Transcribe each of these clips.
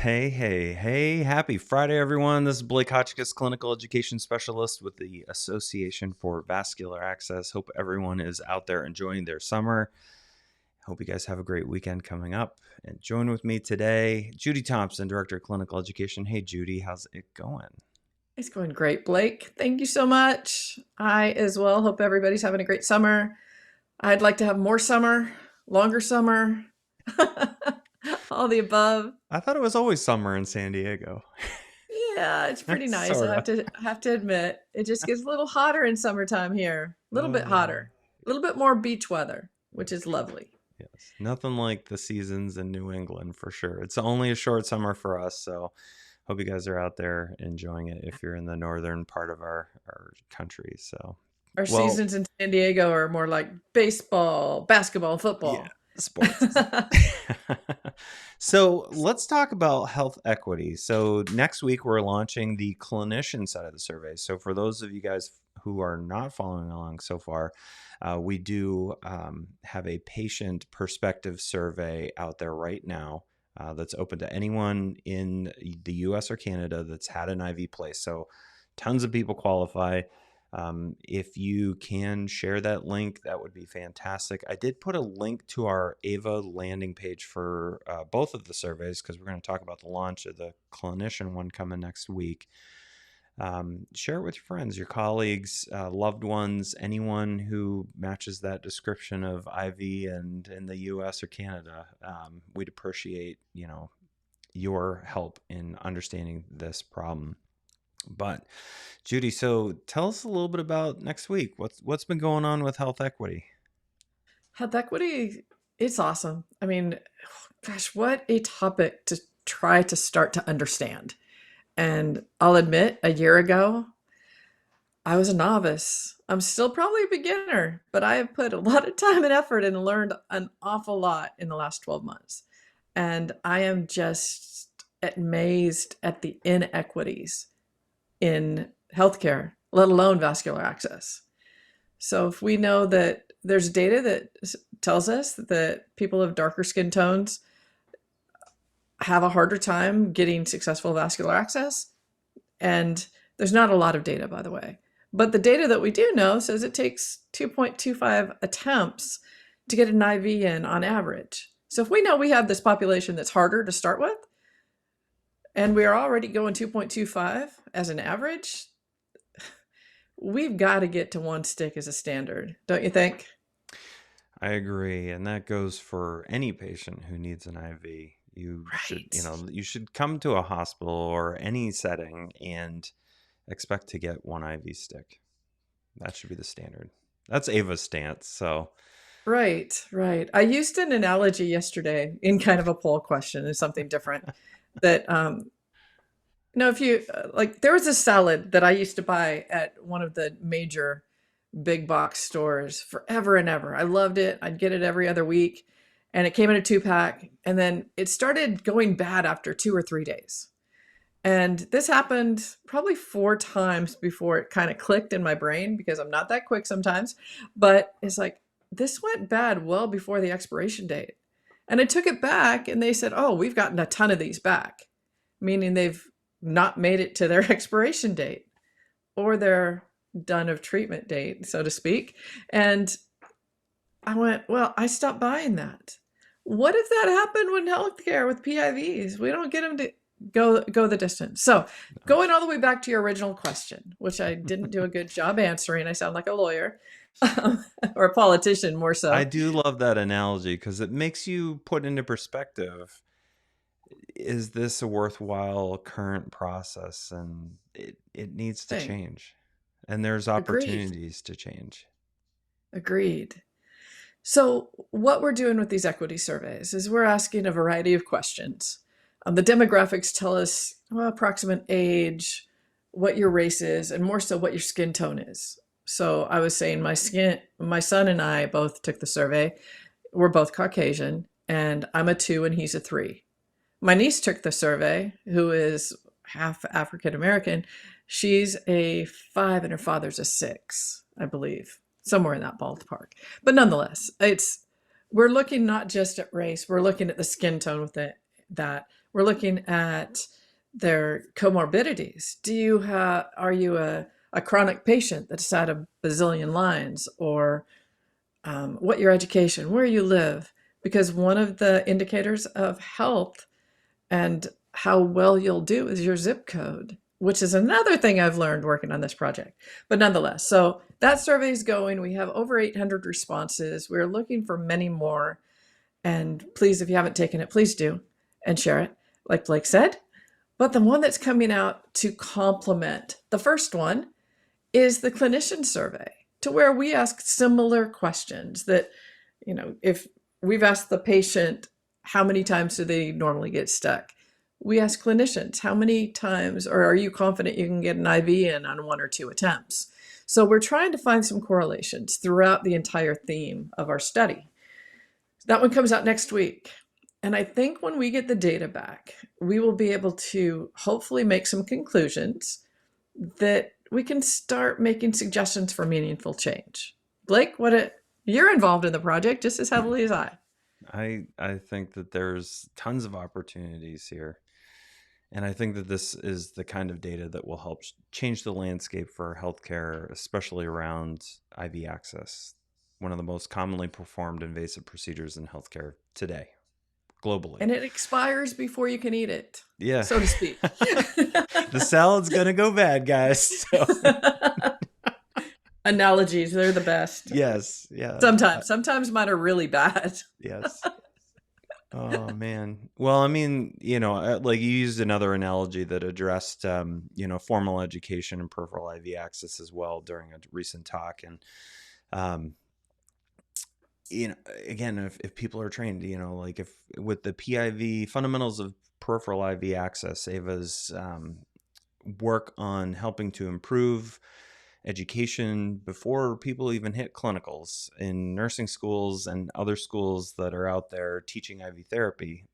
Hey, happy Friday, everyone. This is Blake Hotchkiss, Clinical Education Specialist with the Association for Vascular Access. Hope everyone is out there enjoying their summer. Hope you guys have a great weekend coming up. And join with me today, Judy Thompson, Director of Clinical Education. Hey, Judy, how's it going? It's going great, Blake. Thank you so much. I as well hope everybody's having a great summer. I'd like to have more summer, longer summer, all the above. I thought it was always summer in San Diego. Yeah, it's pretty nice. I Sorta. have to admit, it just gets a little hotter in summertime here. A little bit Uh, hotter, a little bit more beach weather, which is lovely. yes, nothing like the seasons in New England for sure. It's only a short summer for us, so hope you guys are out there enjoying it if you're in the northern part of our country. So, Our well, seasons in San Diego are more like baseball, basketball, yeah, football. sports. So let's talk about health equity. So next week we're launching the clinician side of the survey. So for those of you guys who are not following along so far, we do have a patient perspective survey out there right now that's open to anyone in the US or Canada that's had an IV placed. So tons of people qualify. If you can share that link, that would be fantastic. I did put a link to our AVA landing page for both of the surveys because we're going to talk about the launch of the clinician one coming next week. Share it with your friends, your colleagues, loved ones, anyone who matches that description of IV and in the US or Canada. We'd appreciate, your help in understanding this problem. But Judy, so tell us a little bit about next week. What's been going on with health equity? Health equity, it's awesome. I mean, gosh, what a topic to try to start to understand. And I'll admit, a year ago, I was a novice. I'm still probably a beginner, but I have put a lot of time and effort and learned an awful lot in the last 12 months. And I am just amazed at the inequities in healthcare, let alone vascular access. So if we know that there's data that tells us that people of darker skin tones have a harder time getting successful vascular access, and there's not a lot of data, by the way. But the data that we do know says it takes 2.25 attempts to get an IV in on average. So if we know we have this population that's harder to start with, and we are already going 2.25 as an average, we've got to get to one stick as a standard, don't you think? I agree, and that goes for any patient who needs an IV. Right. You should come to a hospital or any setting and expect to get one IV stick. That should be the standard. That's Ava's stance. So, Right. I used an analogy yesterday in kind of a poll question and something different that, if you like, there was a salad that I used to buy at one of the major big box stores forever and ever. I loved it. I'd get it every other week, and it came in a 2-pack, and then it started going bad after 2 or 3 days. And this happened probably 4 times before it kind of clicked in my brain because I'm not that quick sometimes. But it's like, this went bad well before the expiration date. And I took it back and they said, oh, we've gotten a ton of these back, meaning they've not made it to their expiration date or their done of treatment date, so to speak. And I went, well, I stopped buying that. What if that happened with healthcare with PIVs? We don't get them to go the distance. So going all the way back to your original question, which I didn't do a good job answering. I sound like a lawyer or a politician more I so. do love that analogy because it makes you put into perspective, is this a worthwhile current process? And it needs to Thing. change. And there's Agreed. opportunities to change. Agreed. So what we're doing with these equity surveys is we're asking a variety of questions. The demographics tell us approximate age, what your race is, and more so what your skin tone is. So I was saying my son and I both took the survey. We're both Caucasian, and I'm a 2 and he's a 3. My niece took the survey, who is half African American. She's a 5 and her father's a 6, I believe, somewhere in that ballpark. But nonetheless, we're looking not just at race, we're looking at the skin tone with that. We're looking at their comorbidities. Are you a chronic patient that's had a bazillion lines, or what your education, where you live? Because one of the indicators of health and how well you'll do is your zip code, which is another thing I've learned working on this project. But nonetheless, so that survey is going. We have over 800 responses. We're looking for many more. And please, if you haven't taken it, please do and share it, like Blake said. But the one that's coming out to complement the first one is the clinician survey, to where we ask similar questions that, if we've asked the patient, how many times do they normally get stuck? We ask clinicians, how many times, or are you confident you can get an IV in on 1 or 2 attempts? So we're trying to find some correlations throughout the entire theme of our study. That one comes out next week. And I think when we get the data back, we will be able to hopefully make some conclusions that we can start making suggestions for meaningful change. Blake, you're involved in the project just as heavily as I. I think that there's tons of opportunities here. And I think that this is the kind of data that will help change the landscape for healthcare, especially around IV access, one of the most commonly performed invasive procedures in healthcare today, globally. And it expires before you can eat it, yeah, so to speak. The salad's going to go bad, guys. So. Analogies, they're the best. Yes, yeah. Sometimes mine are really bad. Yes. Oh man. Well, I mean, like you used another analogy that addressed, formal education and peripheral IV access as well during a recent talk. And, again, if people are trained, like if with the PIV fundamentals of peripheral IV access, Ava's work on helping to improve education before people even hit clinicals in nursing schools and other schools that are out there teaching IV therapy,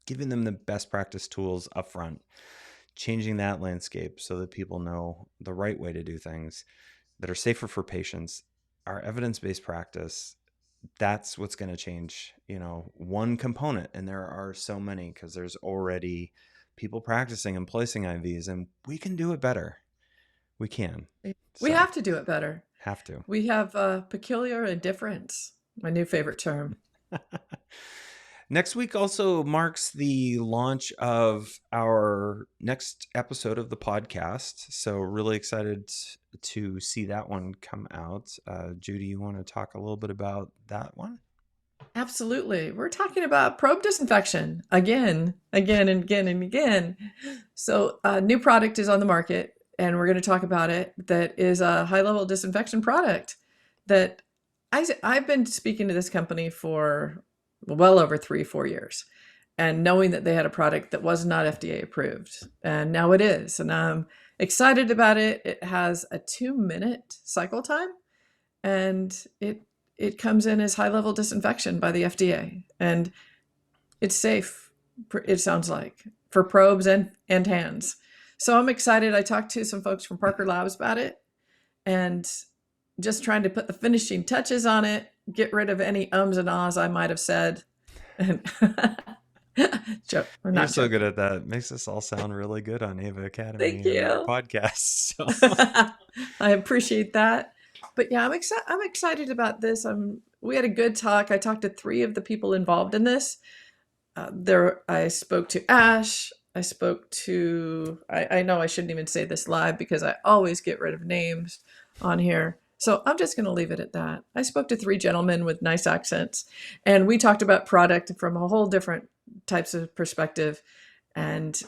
giving them the best practice tools up front, changing that landscape so that people know the right way to do things that are safer for patients, our evidence-based practice. That's what's going to change, one component. And there are so many, because there's already people practicing and placing IVs, and we can do it better. We can. We have to do it better. Have to. We have peculiar indifference, my new favorite term. Next week also marks the launch of our next episode of the podcast. So really excited to see that one come out. Judy, you want to talk a little bit about that one? Absolutely. We're talking about probe disinfection again. So a new product is on the market, and we're going to talk about it. That is a high-level disinfection product that I've been speaking to this company for well over 3-4 years, and knowing that they had a product that was not FDA approved, and now it is, and I'm excited about it. It has a 2-minute cycle time, and it comes in as high-level disinfection by the FDA, and it's safe, it sounds like, for probes and hands. So I'm excited. I talked to some folks from Parker Labs about it, and just trying to put the finishing touches on it, get rid of any ums and ahs I might have said. And You're so good at that. Makes us all sound really good on Ava Academy. Thank you. And our podcast. So. I appreciate that. But yeah, I'm excited about this. We had a good talk. I talked to 3 of the people involved in this. I spoke to Ash. I spoke to, I know I shouldn't even say this live because I always get rid of names on here. So I'm just going to leave it at that. I spoke to 3 gentlemen with nice accents, and we talked about product from a whole different types of perspective. And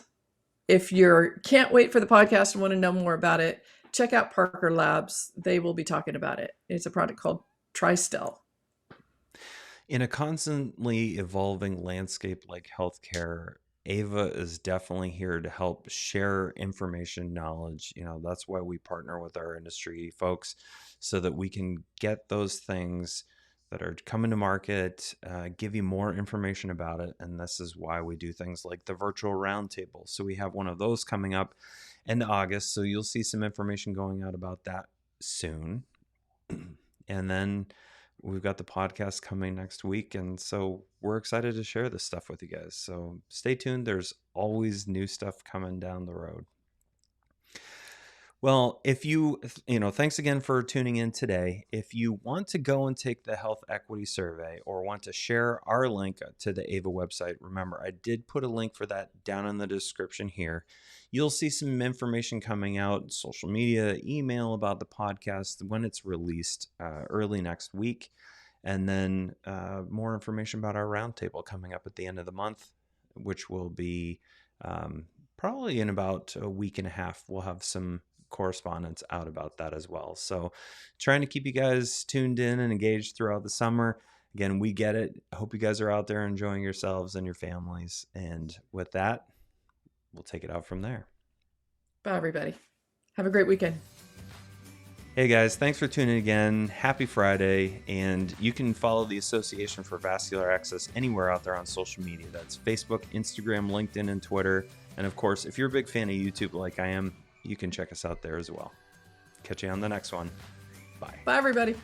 if you can't wait for the podcast and want to know more about it, check out Parker Labs. They will be talking about it. It's a product called Tristel. In a constantly evolving landscape like healthcare, Ava is definitely here to help share information, knowledge. That's why we partner with our industry folks, so that we can get those things that are coming to market, give you more information about it. And this is why we do things like the virtual roundtable. So we have one of those coming up in August. So you'll see some information going out about that soon. And then we've got the podcast coming next week. And so we're excited to share this stuff with you guys. So stay tuned. There's always new stuff coming down the road. Well, if thanks again for tuning in today. If you want to go and take the health equity survey or want to share our link to the AVA website, remember, I did put a link for that down in the description here. You'll see some information coming out, social media, email about the podcast when it's released early next week. And then more information about our roundtable coming up at the end of the month, which will be probably in about a week and a half. We'll have some correspondence out about that as well. So trying to keep you guys tuned in and engaged throughout the summer. Again, we get it. I hope you guys are out there enjoying yourselves and your families. And with that, we'll take it out from there. Bye, everybody. Have a great weekend. Hey guys, thanks for tuning in again. Happy Friday. And you can follow the Association for Vascular Access anywhere out there on social media. That's Facebook, Instagram, LinkedIn, and Twitter. And of course, if you're a big fan of YouTube like I am, you can check us out there as well. Catch you on the next one. Bye. Bye, everybody.